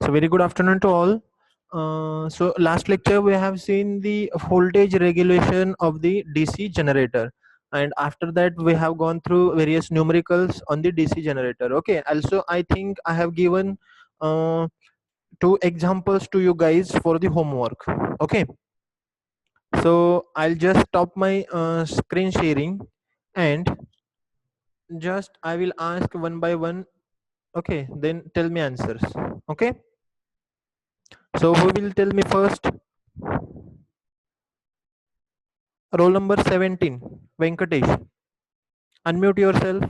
So very good afternoon to all. So last lecture we have seen the voltage regulation of the DC generator, and after that we have gone through various numericals on the DC generator. Okay, also I think I have given two examples to you guys for the homework. Okay, so I'll just stop my screen sharing and just I will ask one by one. Okay, then tell me answers. Okay, so who will tell me first? Roll number 17, Venkatesh. Unmute yourself.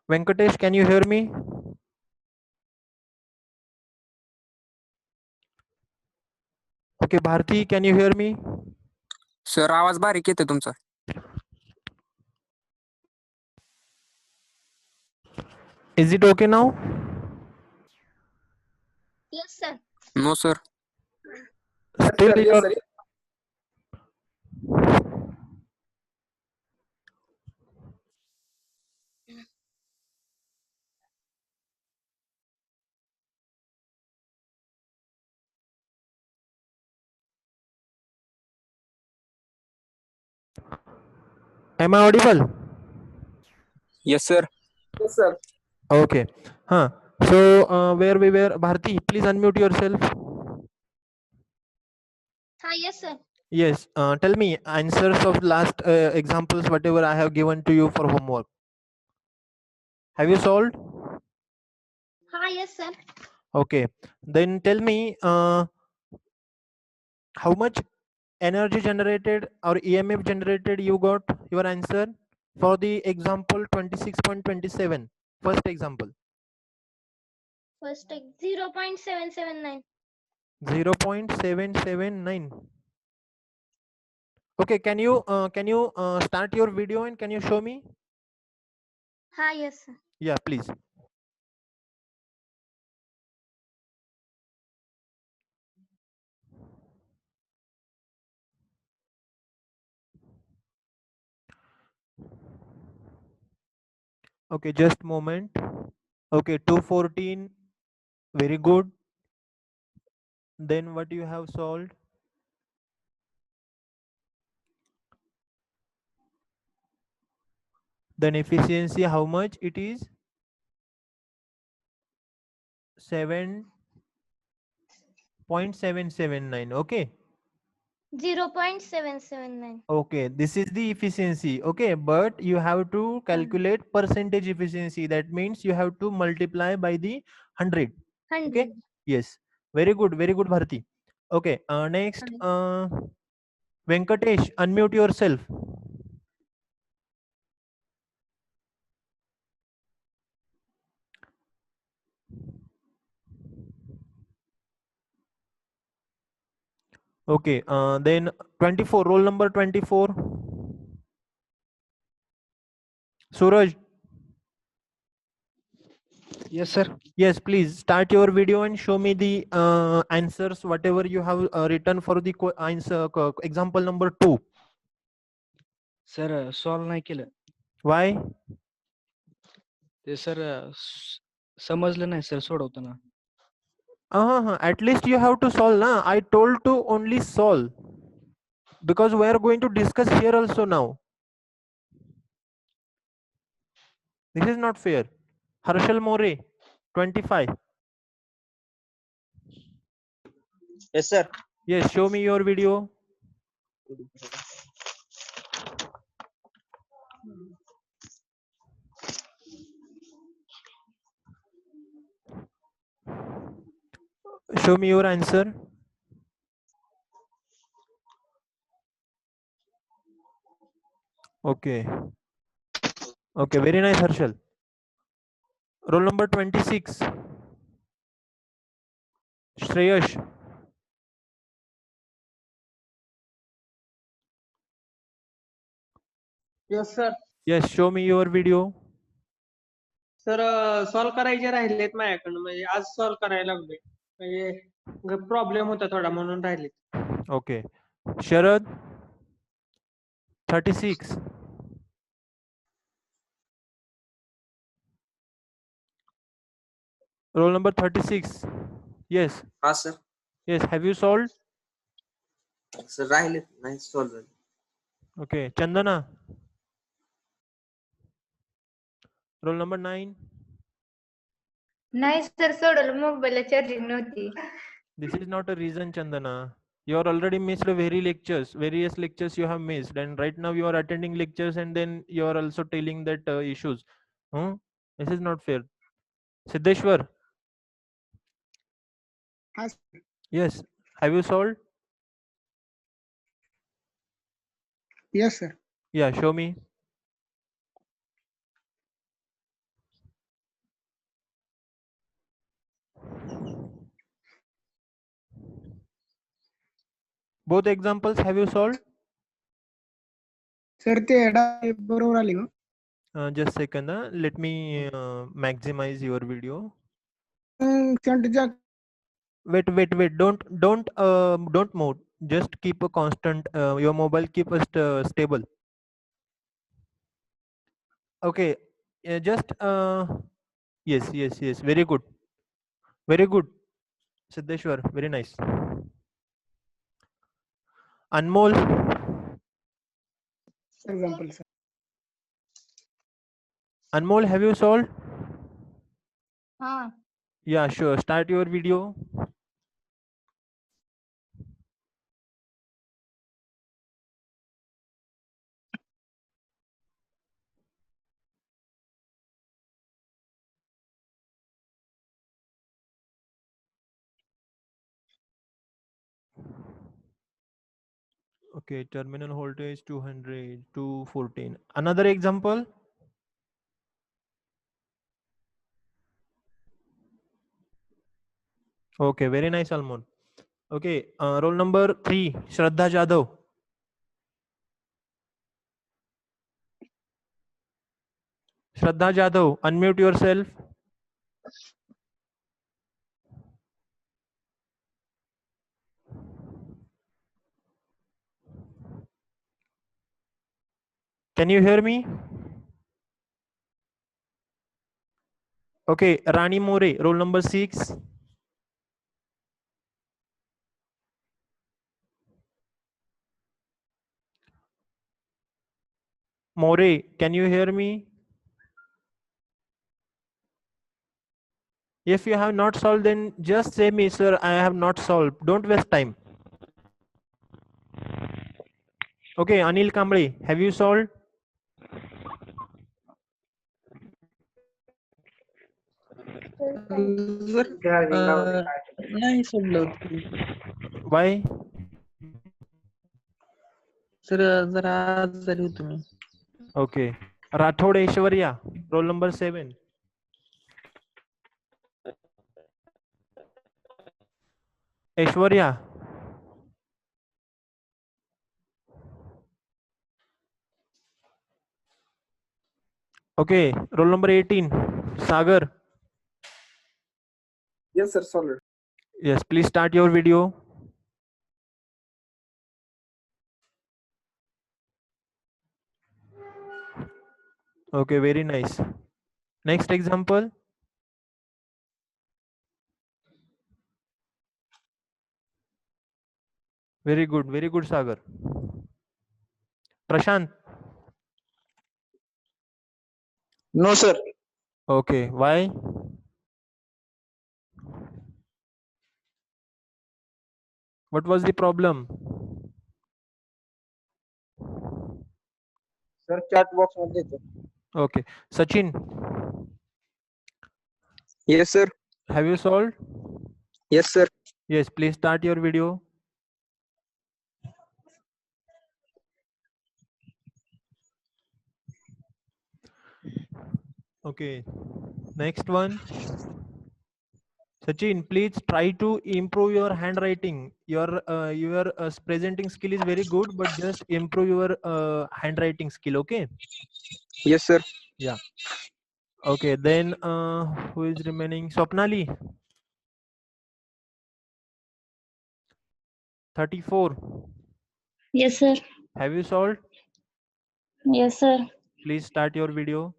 Venkatesh, can you hear me? Okay, Bharti, can you hear me? Sir आवाज बारीक येते तुमचा. Is it okay now? Yes, sir. No sir. Still your am I audible? Yes sir. Yes, sir. Okay. Huh. So where we were, Bharti, please unmute yourself. Hi, yes, sir. Yes. Tell me answers of last examples, whatever I have given to you for homework. Have you solved? Hi, yes, sir. Okay. Then tell me how much energy generated or EMF generated you got your answer for the example 26.27. First example. First, 0.779. 0.779. Okay, can you start your video and can you show me? Hi, yes, sir. Yeah, please. Okay, just moment. Okay, 214. Very good. Then what you have solved? Then efficiency, how much it is? 7.779. Okay. 0.779. Okay, this is the efficiency. Okay, but you have to calculate percentage efficiency. That means you have to multiply by the 100. 100. Okay. Yes. Very good, Bharti. Okay. Next, Venkatesh, unmute yourself. Okay. Then 24. Roll number 24. Suraj. Yes, sir. Yes, please start your video and show me the answers, whatever you have written for the answer example number 2. Sir, solve नाही केलं. Why? ते sir समजलं नाही sir सोडवताना. At least you have to solve. Na? I told to only solve because we are going to discuss here also now. This is not fair. Harshal More, 25. Yes, sir. Yes, show me your video. Show me your answer. Okay. Okay, very nice, Harshal. Roll number 26. Shreyash. Yes, sir. Yes, show me your video. Sir solve करायचे राहिलेत माझ्याकडनं, म्हणजे आज solve करायला लागलोय, म्हणजे problem होता थोडा म्हणून राहिले. Okay. Sharad, 36. Roll number 36. Yes. हा sir. Yes. Have you solved? Sir राहिले नाही सॉल्व झाले. Okay. Chandana. Roll number 9. नाही सर सोडवलं मोबाईलला चार्जिंग नव्हती. This is not a reason, Chandana. You are already missed various lectures you have missed, and right now you are attending lectures and then you are also telling that issues. This is not fair. Siddheshwar. Yes. Have you solved? Yes, sir. Yeah, show me. Both examples have you solved? Sir, ते बरोबर आली का? Just a second. Let me maximize your video. Wait. Don't move. Just keep a constant. Your mobile keep a stable. Okay. Just yes. Very good. Siddheshwar, very nice. Anmol. Example, sir. Anmol, have you solved? हा. Yeah, sure. Start your video. Okay, terminal voltage 200, 214. Another example. Okay, very nice, Almond. Okay, roll number 3, Shraddha Jadhav. Shraddha Jadhav, unmute yourself. Can you hear me? Okay, Rani More, roll number 6. More, can you hear me? If you have not solved, then just say me, sir, I have not solved. Don't waste time. Okay, Anil Kamble, have you solved? नाही सोडलं होतं. Why? Sir जरा आजारी होतो मी. Okay. Rathod Aishwarya, roll number 7. Aishwarya. Okay, roll number 18. Sagar. Yes, sir, solid. Yes, please start your video. Okay, very nice. Next example. Very good, Sagar. Prashant. No, sir. Okay, why? What was the problem? Sir, chat box मध्ये येतो. Okay, Sachin, Yes, sir. have you solved? Yes, sir. Yes, please start your video. Okay, next one. Sachin, please try to improve your handwriting. Your presenting skill is very good, but just improve your handwriting skill. Okay. Yes, sir. Yeah. Okay. Then who is remaining? Swapnali. 34. Yes, sir. Have you solved? Yes, sir. Please start your video.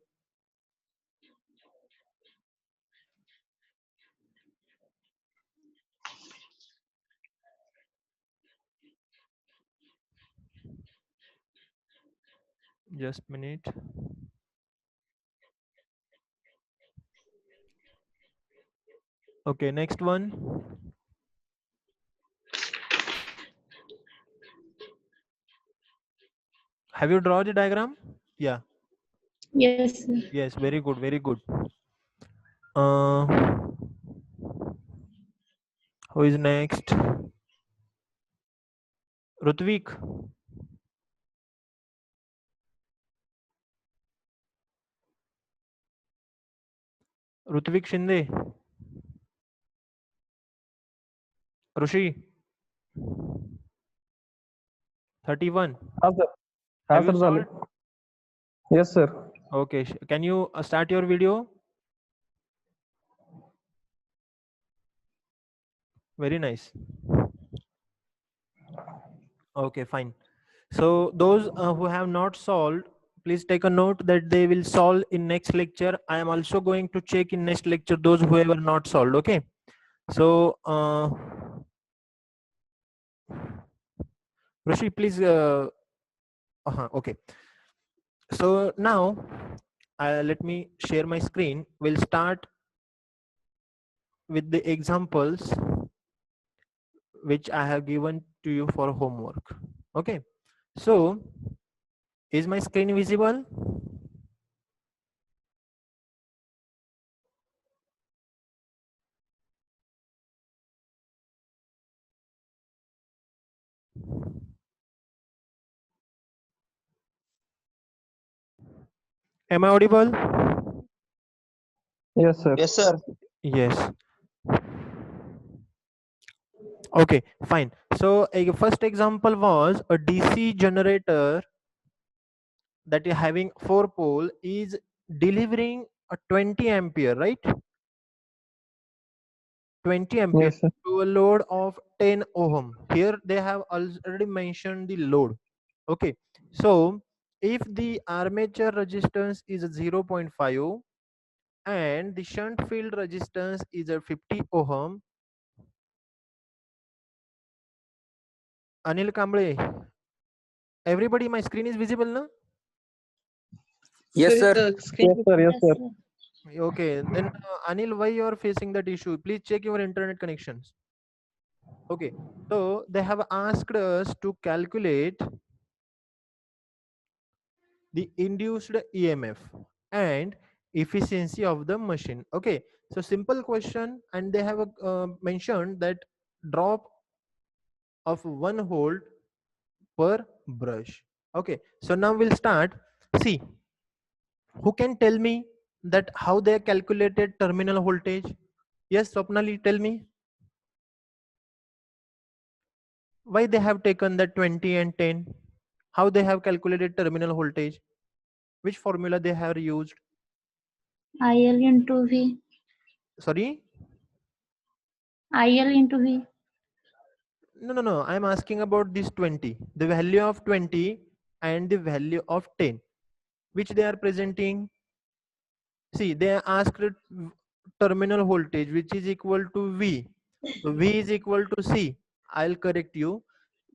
Just minute. Okay, next one. Have you drawn the diagram? Yeah. Yes, sir. Yes, very good, very good. Uh, who is next? Rutvik. Rutvik Shinde. Rushi. 31. हा sir हा Have you sir झाले solved? Yes sir Okay, can you start your video? Very nice. Okay, fine. So those who have not solved, please take a note that they will solve in next lecture. I am also going to check in next lecture those who have not solved. Okay. So Rishi, please. Okay. So now let me share my screen. We'll start with the examples which I have given to you for homework. Okay. So is my screen visible? Am I audible? Yes sir Yes, sir. Yes. Okay, fine. So a first example was a DC generator that is having 4 pole is delivering a 20 ampere, right? 20 ampere yes sir to a load of 10 ohm. Here they have already mentioned the load. Okay, so if the armature resistance is a 0.5 and the shunt field resistance is a 50 ohm. Anil Kamble, everybody, my screen is visible now? Yes, sir. Yes sir yes Yes, sir sir. Okay, then Anil, why you are facing that issue? Please check your internet connections. Okay, so they have asked us to calculate the induced EMF and efficiency of the machine. Okay, so simple question, and they have mentioned that drop of 1 volt per brush. Okay, so now we'll start. See, who can tell me that how they calculated terminal voltage? Yes, Swapnali, tell me. Why they have taken that 20 and 10? How they have calculated terminal voltage? Which formula they have used? IL into V. Sorry? IL into V. No. I'm asking about this 20. The value of 20 and the value of 10. Which they are presenting? See, they are asked terminal voltage which is equal to V. So V is equal to C. I'll correct you.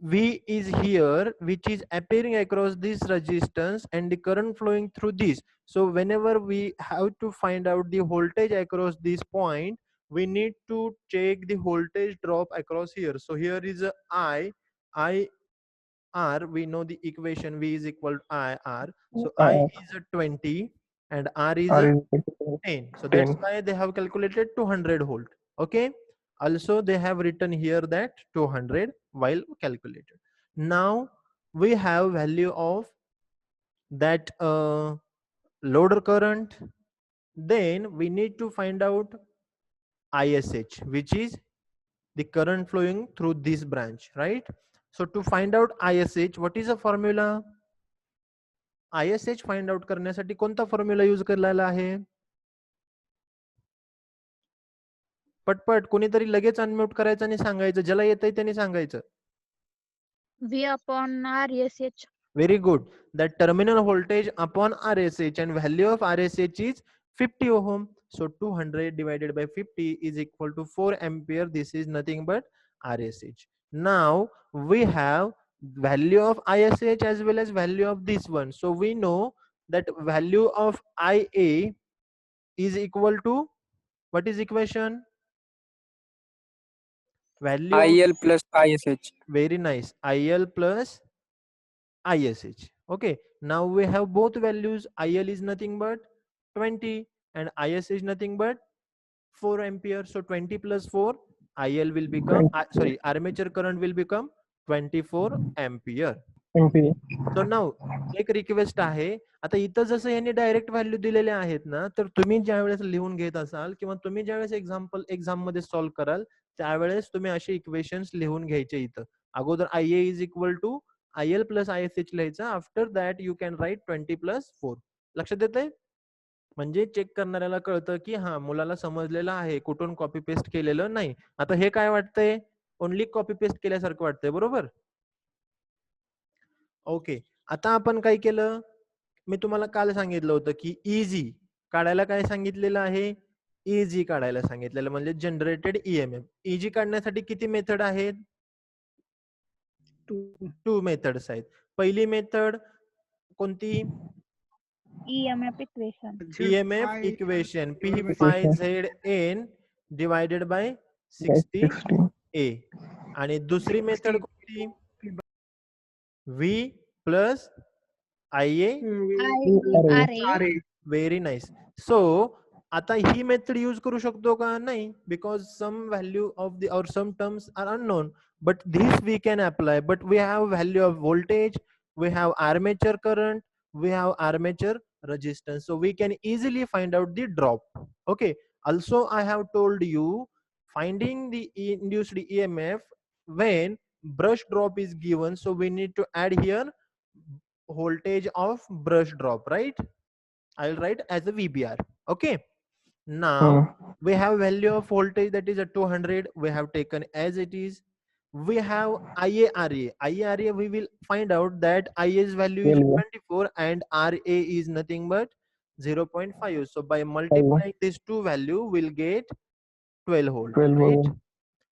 V is here, which is appearing across this resistance and the current flowing through this. So whenever we have to find out the voltage across this point, we need to check the voltage drop across here. So here is a I R, we know the equation V is equal to I R. So I is a 20 and R is R a is 10. So that's 10 why they have calculated 200 volt. Okay. Also they have written here that 200 while calculated. Now we have value of that loader current. Then we need to find out ISH, which is the current flowing through this branch, right? So to find out ISH, what is the formula? ISH find out करण्यासाठी कोणता formula use केलेला आहे? पटपट कोणीतरी लगेच unmute करायचं आणि सांगायचं, ज्याला येतंय त्यांनी सांगायचं. V upon RSH. Very good. That terminal voltage upon RSH and value of RSH is 50 ohm. So 200 divided by 50 is equal to 4 ampere. This is nothing but RSH. Now we have value of ISH as well as value of this one. So we know that value of IA is equal to, what is equation? Value of, IL plus ISH. very nice, IL plus ISH. Okay, now we have both values. IL is nothing but 20 and ISH is nothing but 4 ampere. So 20 plus 4, IL will become, 24 sorry, armature current will become 24 ampere. MP. सो नाव एक request आहे, आता इथं जसं यांनी direct value दिलेले आहेत ना, तर तुम्ही ज्या वेळेस लिहून घेत असाल किंवा तुम्ही ज्यावेळेस एक्झाम मध्ये सॉल्व्ह कराल त्यावेळेस तुम्ही असे इक्वेशन्स लिहून घ्यायचे. इथं अगोदर IA is equal to IL plus ISH लिहायचं. After that you can write 20 plus 4. लक्षात येतंय? म्हणजे चेक करणाऱ्याला कळतं की हा मुलाला समजलेलं आहे, कुठून कॉपी पेस्ट केलेलं नाही. आता हे काय वाटतंय, ओनली कॉपी पेस्ट केल्यासारखं वाटतंय, बरोबर? ओके, आता आपण काय केलं, मी तुम्हाला काल सांगितलं होतं की इजी काढायला काय सांगितलेलं आहे, इजी काढायला सांगितलेलं म्हणजे जनरेटेड EMF. इजी काढण्यासाठी किती मेथड आहेत? 2 मेथड्स आहेत. पहिली मेथड कोणती? EMF equation. EMF equation P phi ZN divided by 60 A. आणि दुसरी मेथड कोणती? V plus IA. RA. Very nice. So आता ही मेथड यूज करू शकतो का? नाही, because some value of the or some terms are unknown, but this we can apply. But we have value of voltage, we have armature current, we have armature resistance, so we can easily find out the drop. Okay, also I have told you finding the induced EMF when brush drop is given, so we need to add here voltage of brush drop, right? I'll write as a VBR. Okay, now we have value of voltage that is a 200, we have taken as it is. We have IARA. We will find out that IA's value is 24 and RA is nothing but 0.5. So by multiplying these two value, we'll get 12 volt, right?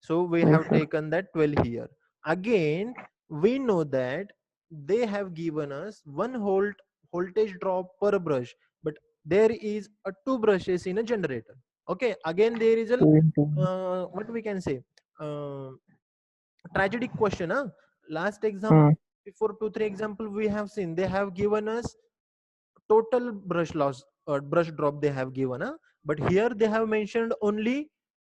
So we have taken that 12 here. Again, we know that they have given us 1 volt voltage drop per brush, but there is a 2 brushes in a generator. Okay, again there is a what we can say, tragic question. Last example, before 2-3 example we have seen, they have given us total brush loss or brush drop they have given, but here they have mentioned only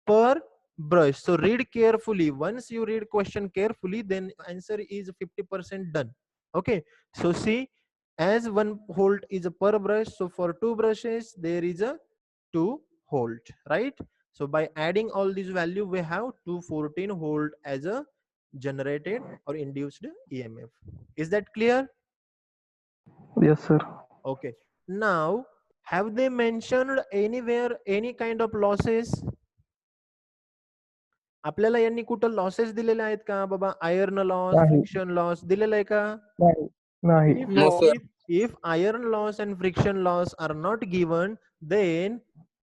per brush. So read carefully. Once you read question carefully, then answer is 50% done. Okay, so see, as 1 volt is a per brush, so for 2 brushes there is a 2 volt, right? So by adding all these value, we have 214 volt as a generated or induced EMF. Is that clear? Yes, sir. Okay, now have they mentioned anywhere any kind of losses? आपल्याला यांनी कुठं losses दिलेले आहेत का बाबा? Iron loss, friction loss दिलेलं आहे का? नाही. No, sir. If iron loss and friction loss are not given, then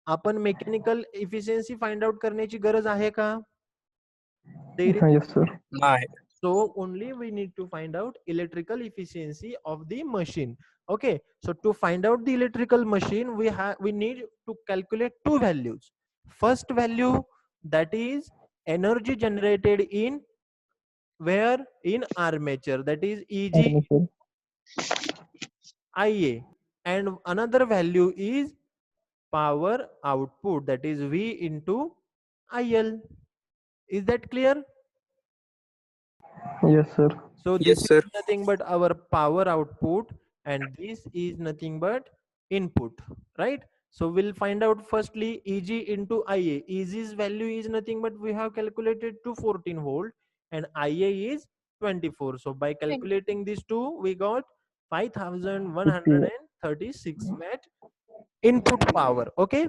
आपण मेकॅनिकल इफिशियन्सी फाइंड आउट करण्याची गरज आहे का? Yes, sir. नाही. So only we need to find out electrical efficiency of the machine. Okay, so to find out the electrical machine, we need to calculate two values. First value, that is energy generated in where? In armature, that is EG IA, and another value is power output, that is V into IL. Is that clear? Yes, sir. So Yes, this sir. is nothing but our power output and this is nothing but input, right? So we'll find out firstly EG into IA. EG's value is nothing but we have calculated to 14 volt and IA is 24. So by calculating these two, we got 5136 watt input power. Okay,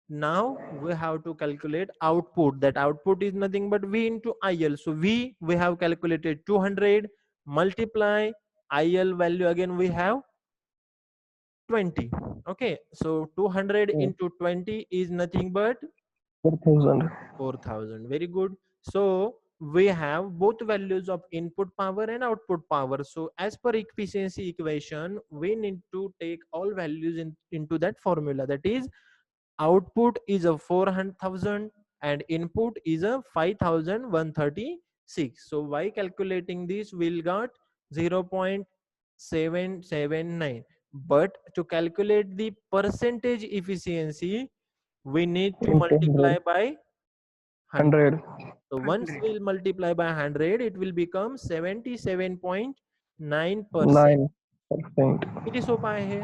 now we have to calculate output. That output is nothing but V into IL. So V we have calculated 200 multiply IL value, again we have 20. Okay, so 200 into 20 is nothing but 4,000. 4000. Very good. So we have both values of input power and output power. So as per efficiency equation, we need to take all values into that formula. That is, output is a 400,000 and input is a 5,136. So by calculating this, we'll got 0.779. But to calculate the percentage efficiency, we need to multiply by 100. 100. So once 100. we'll multiply by 100, it will become 77.9%. 9%. किती सोपं आहे हे?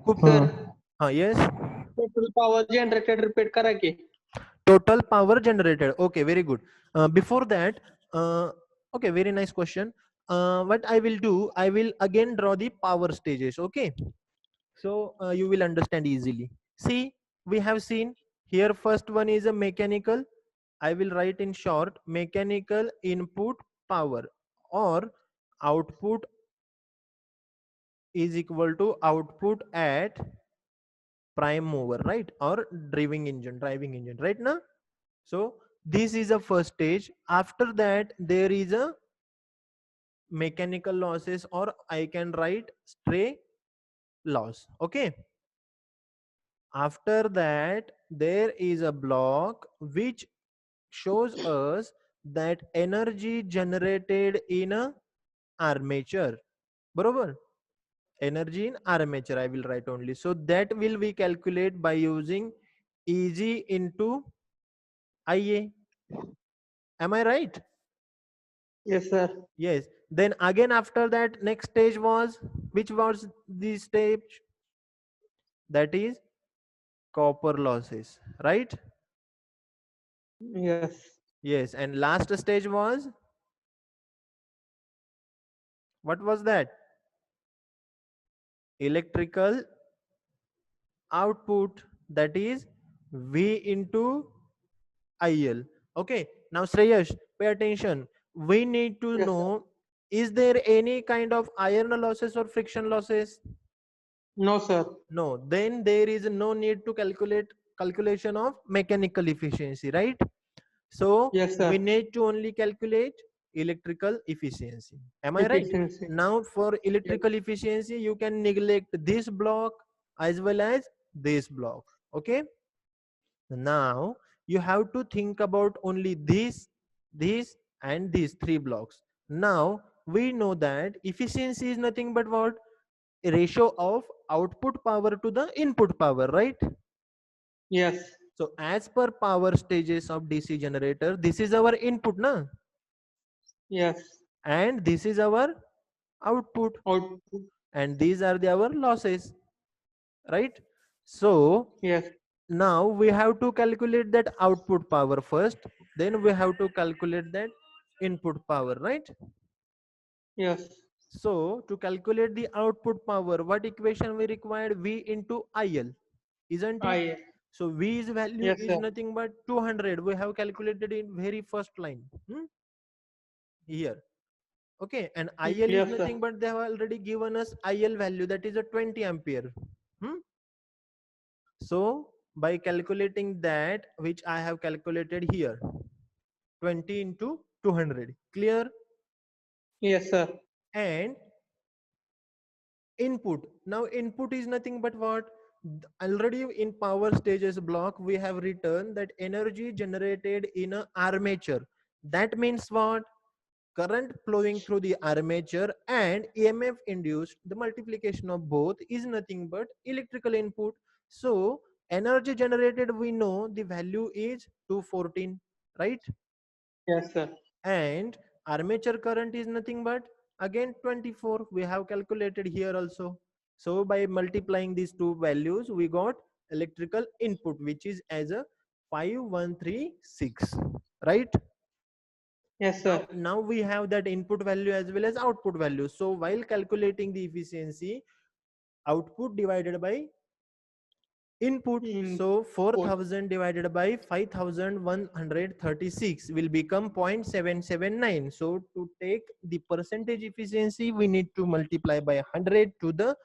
खूप sir हा yes. Total power generated repeat करा की. Total power generated. Okay, very good. Before that, okay, very nice question. What I will do, I will again draw the power stages. Okay, so you will understand easily. See, we have seen here first one is a mechanical. I will write in short, mechanical input power, or output is equal to output at prime mover, right? Or driving engine, right now. So this is a first stage. After that, there is a mechanical losses, or I can write stray loss. Okay, after that there is a block which shows us that energy generated in a armature. Barabar? Energy in armature I will write only. So that will we calculate by using Eg into Ia. Am I right? Yes, sir. Yes. Then again after that, next stage was, which was the stage? That is copper losses, right? Yes. Yes. And last stage was, what was that? Electrical output, that is V into IL. Okay. Now Shreyash, pay attention. We need to Yes, know, is there any kind of iron losses or friction losses? No, sir. No, then there is no need to calculation of mechanical efficiency, right? So Yes, sir. we need to only calculate electrical efficiency. Am I right? Efficiency. Now for electrical efficiency, you can neglect this block as well as this block. Okay. Now you have to think about only this, and these three blocks. Now we know that efficiency is nothing but what? A ratio of output power to the input power, right? Yes. So as per power stages of DC generator, this is our input, na? Yes. And this is our output, Output. and these are our losses, right? So Yes. now we have to calculate that output power first, then we have to calculate that input power, right? Yes. So to calculate the output power, what equation we required? V into IL, isn't it? I. So V's value Yes, is sir. nothing but 200. We have calculated in very first line, here. Okay, and IL Yes, is sir. nothing but they have already given us IL value, that is a 20 ampere. So by calculating that, which I have calculated here, 20 into 200, clear? Yes, sir. And input, now input is nothing but what? Already in power stages block we have written that energy generated in a armature. That means what? Current flowing through the armature and EMF induced, the multiplication of both is nothing but electrical input. So energy generated, we know the value is 214, right? Yes, sir. And armature current is nothing but again 24, we have calculated here also. So by multiplying these two values, we got electrical input, which is as a 5136, right? Yes, sir. Now we have that input value as well as output value. So while calculating the efficiency, output divided by input. So 4000 divided by 5136 will become 0.779. So to take the percentage efficiency, we need to multiply by 100 to the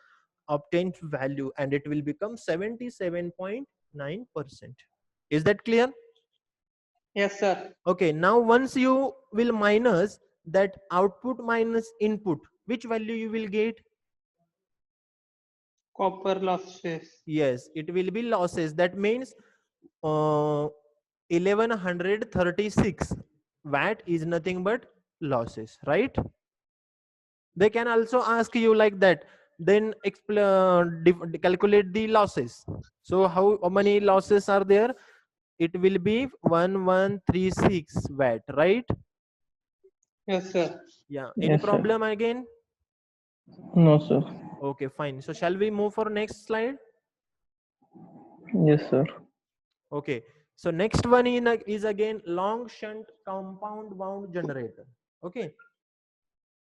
obtained value, and it will become 77.9%. Is that clear? Yes, sir. Okay, now once you will minus that output minus input, which value you will get? Copper losses. Yes, it will be losses. That means 1136 watt is nothing but losses, right? They can also ask you like that, then calculate the losses. So how many losses are there? It will be 1136 watt, right? Yes, sir. Yeah, any Yes, sir. problem again? No, sir. Okay, fine. So shall we move for next slide? Yes, sir. Okay, so next one is again long shunt compound wound generator. Okay,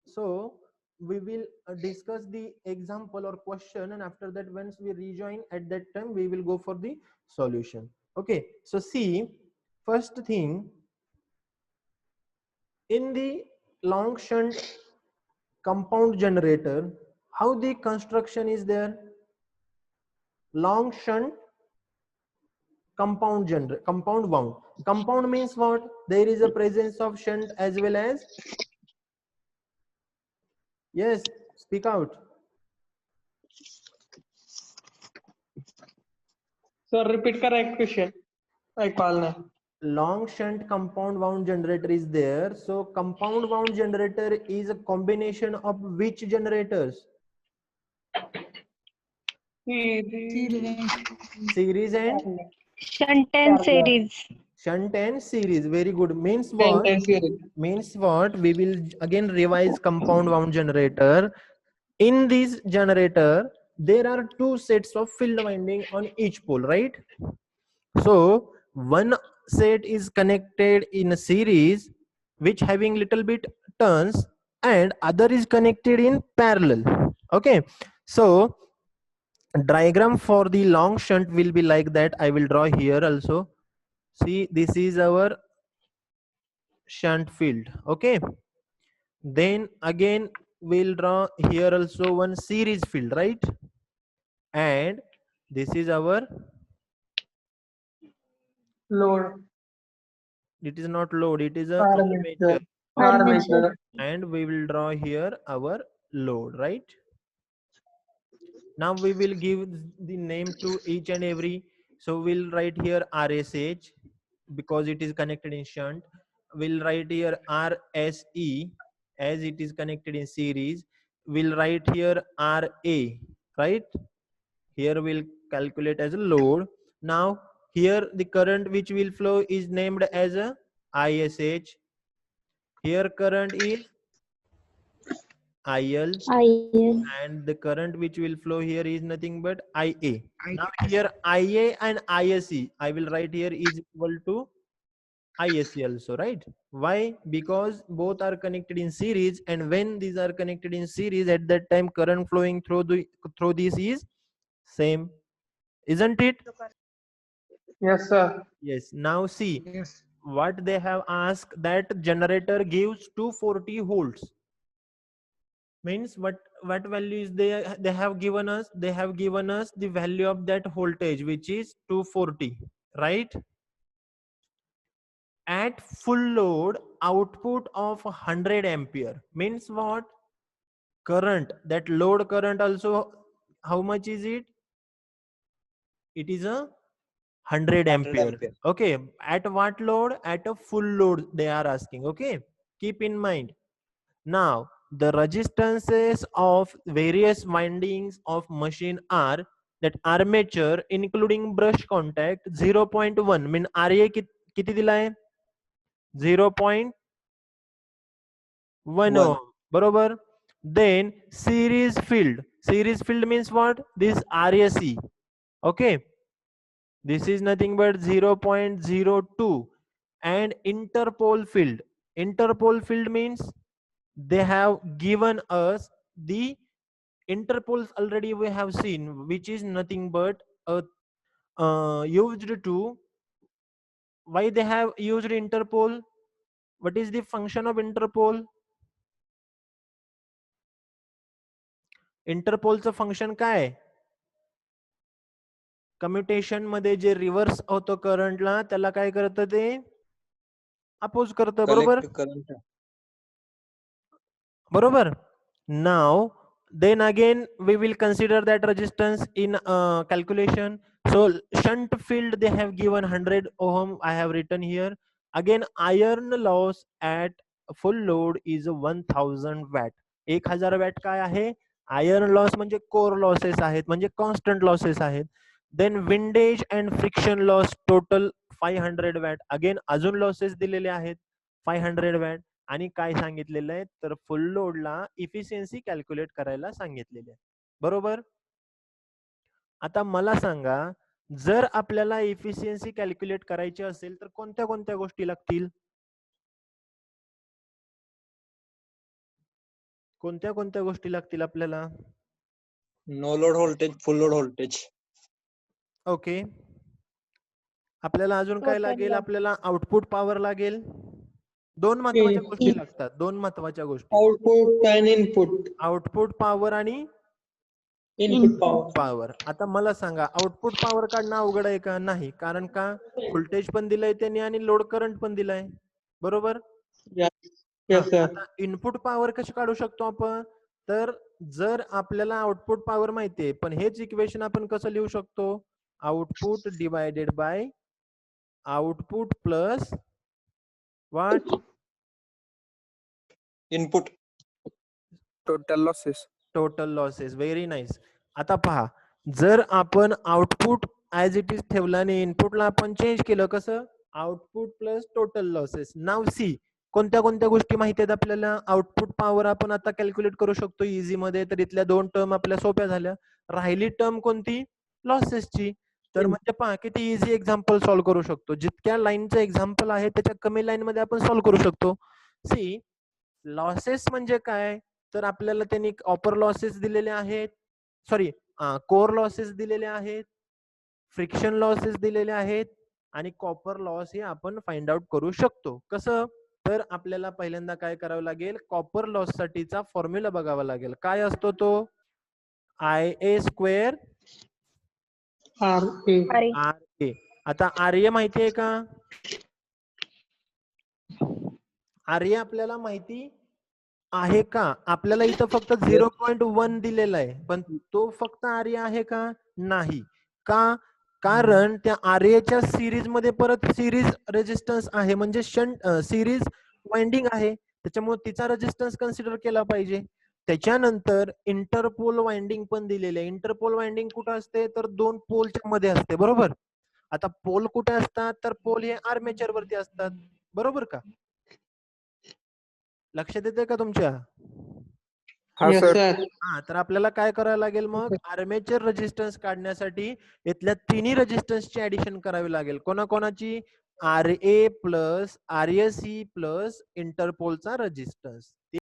so we will discuss the example or question, and after that once we rejoin at that time we will go for the solution. Okay, so see, first thing, in the long shunt compound generator, how the construction is there? Long shunt compound wound. Compound means what? There is a presence of shunt as well as, yes, speak out. Sir, repeat correct question. I call now. Long shunt compound wound generator is there. So compound wound generator is a combination of which generators? Series and Shunt and series. shunt and series. Very good. Means what? Means what? We will again revise compound wound generator. In this generator, there are two sets of field winding on each pole, right? So one set is connected in a series, which having little bit turns, and other is connected in parallel. Okay, so diagram for the long shunt will be like that. I will draw here also. See, this is our shunt field. Okay, then again we'll draw here also one series field, right? And this is our, Load. it is not load, it is a Armature. armature. Armature. And we will draw here our load, right? Now we will give the name to each and every. So we'll write here RSH because it is connected in shunt. We'll write here RSE as it is connected in series. We'll write here RA, right? Here we'll calculate as a load. Now here the current which will flow is named as a ISH. Here current is IL, and the current which will flow here is nothing but IA. Now here IA and ISE, I will write here is equal to ISE also, right? Why? Because both are connected in series, and when these are connected in series, at that time current flowing through this is same, isn't it? Yes, sir. Yes. Now see Yes. what they have asked, that generator gives 240 volts. Means what value is they have given us? They have given us the value of that voltage, which is 240, right? At full load, output of 100 ampere. Means what? Current, that load current also, how much is it? It is a 100 ampere. Okay, at what load? At a full load they are asking. Okay, keep in mind. Now the resistances of various windings of machine are that armature including brush contact 0.1, mean RA किती दिलाय 0.1 ohm, बरोबर. Then series field means what? This RAC. Okay, this is nothing but 0.02. And interpole field means they have given us the interpoles already we have seen, which is nothing but used to, why they have used interpole? What is the function of interpole? इंटरपोलचं function काय? Commutation मध्ये जे reverse होतो करंटला त्याला काय करतं ते oppose करतं, बरोबर कलेक्ट करंट. बरोबर. Now then again we will consider that resistance in calculation. So shunt field they have given 100 ohm, I have written here. Again iron loss at full load is 1000 watt. 1000 watt काय आहे? Iron loss म्हणजे core losses आहेत, म्हणजे constant losses आहेत. Then windage and friction loss total 500 watt. Again अजून losses दिलेले आहेत 500 watt. आणि काय सांगितलेलं आहे तर फुल लोडला इफिशियन्सी कॅल्क्युलेट करायला सांगितलेले आहे, बरोबर. आता मला सांगा, जर आपल्याला इफिशियन्सी कॅल्क्युलेट करायची असेल तर कोणत्या कोणत्या गोष्टी लागतील? कोणत्या कोणत्या गोष्टी लागतील आपल्याला? No load voltage, full load voltage. Okay. आपल्याला अजून काय लागेल? आपल्याला आउटपुट पॉवर लागेल. दोन महत्वाच्या गोष्टी लागतात, दोन महत्वाच्या गोष्टी. आउटपुट आणि इनपुट. आउटपुट पॉवर आणि इनपुट पॉवर. पॉवर. आता मला सांगा, आउटपुट पॉवर काढणं अवघड आहे का? नाही. कारण का व्होल्टेज पण दिलंय त्यांनी आणि लोड करंट पण दिलाय, बरोबर. Yes sir. आता इनपुट पॉवर कशी काढू शकतो आपण? तर जर आपल्याला आउटपुट पॉवर माहितीये, पण हेच इक्वेशन आपण कसं लिहू शकतो? Output divided by output plus what? Input. Total losses. Total losses. Very nice. आता पहा, जर आपण आउटपुट ऍज इट इज ठेवलं आणि इनपुटला आपण चेंज केलं, कसं? Output plus total losses. नाव सी कोणत्या कोणत्या गोष्टी माहिती आहेत आपल्याला? आउटपुट पॉवर आपण आता कॅल्क्युलेट करू शकतो इझी मध्ये. तर इथल्या दोन टर्म आपल्या सोप्या झाल्या. राहिली टर्म कोणती? लॉसेसची. तर म्हणजे पहा किती इझी एक्झाम्पल सॉल्व्ह करू शकतो. जितक्या लाईनचं एक्झाम्पल आहे त्याच्या कमी लाईन मध्ये आपण सॉल्व्ह करू शकतो. सी लॉसेस म्हणजे काय? तर आपल्याला त्यांनी कॉपर लॉसेस दिलेले आहेत, सॉरी कोर लॉसेस दिलेले आहेत, फ्रिक्शन लॉसेस दिलेले आहेत आणि कॉपर लॉस हे आपण फाइंड आउट करू शकतो. कसं? तर आपल्याला पहिल्यांदा काय करावं लागेल? कॉपर लॉस साठीचा फॉर्म्युला बघावा लागेल. काय असतो तो? IA² RA. आता RA माहिती आहे का? RA आपल्याला माहिती आहे का? आपल्याला इथं फक्त 0.1 दिलेला आहे, पण तो फक्त RA आहे का? नाही. का? कारण त्या RA च्या सिरीज मध्ये परत सिरीज रेजिस्टन्स आहे, म्हणजे शंट सिरीज वाइंडिंग आहे, त्याच्यामुळे तिचा रेजिस्टन्स कन्सिडर केला पाहिजे. त्याच्यानंतर इंटरपोल वाइंडिंग पण दिलेले आहे. इंटरपोल वाइंडिंग कुठं असते? तर दोन पोलच्या मध्ये असते, बरोबर. आता पोल कुठे असतात? तर पोल हे आर्मेचर वरती असतात, बरोबर का? लक्षात येते का तुमच्या? हा सर. हा, तर आपल्याला काय करावं लागेल मग? आर्मेचर रेजिस्टन्स काढण्यासाठी इथल्या तिन्ही रेजिस्टन्सची ऍडिशन करावी लागेल. कोणाकोणाची? RA प्लस RSC प्लस इंटरपोलचा रेजिस्टन्स.